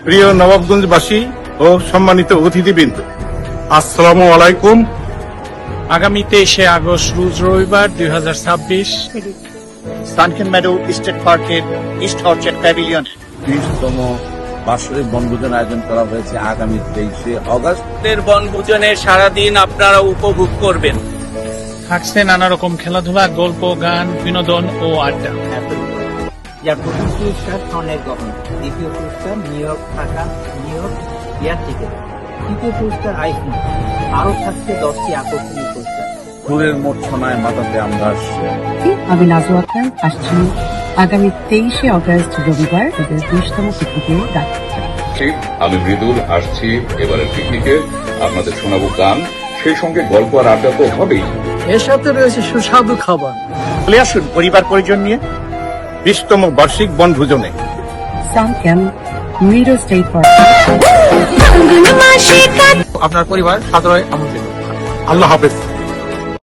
প্রিয় নবাবগঞ্জবাসী ও সম্মানিত অতিথিবৃন্দ, আসসালামু আলাইকুম। আগামী 23শে আগস্ট রোজ রবিবার 2026 সানকেন মেডো স্টেট পার্কের ইস্ট অর্চার্ড প্যাভিলিয়ন 30তম বার্ষিক বনভোজন আয়োজন করা হয়েছে আগামী 23শে আগস্ট। বনভোজনের সারাদিন আপনারা উপভোগ করবেন। থাকছে নানা রকম খেলাধুলা, গল্প, গান, বিনোদন ও আড্ডা। যার প্রথম পুরস্কার স্বর্ণের গহনা, দ্বিতীয় পুরস্কার নিউ ইয়র্ক থাকা নিউ ইয়র্ক এয়ার টিকেট, তৃতীয় পুরস্কার আইফোন। আরো থাকছে 10টি আকর্ষণীয় পুরস্কার। ফুলের মূর্ছনায় মাতাতে আমরা আসছি। আমি নাজু আক্তার আসছি আগামী 23শে আগস্ট রবিবার এদের 20তম পিকনিকে ডাকতে। আমি মৃদুল আসছি এবারের পিকনিকে, আপনাদের শোনাবো গান, সেই সঙ্গে গল্প আর আড্ডা তো হবেই। এর সাথে রয়েছে সুস্বাদু খাবার। চলে আসুন পরিবার পরিজন নিয়ে 20তম বার্ষিক বনভোজনে। সানকেন মেডো স্টেট পার্ক। আপনার পরিবার সাদরে আমন্ত্রিত। আল্লাহ হাফেজ।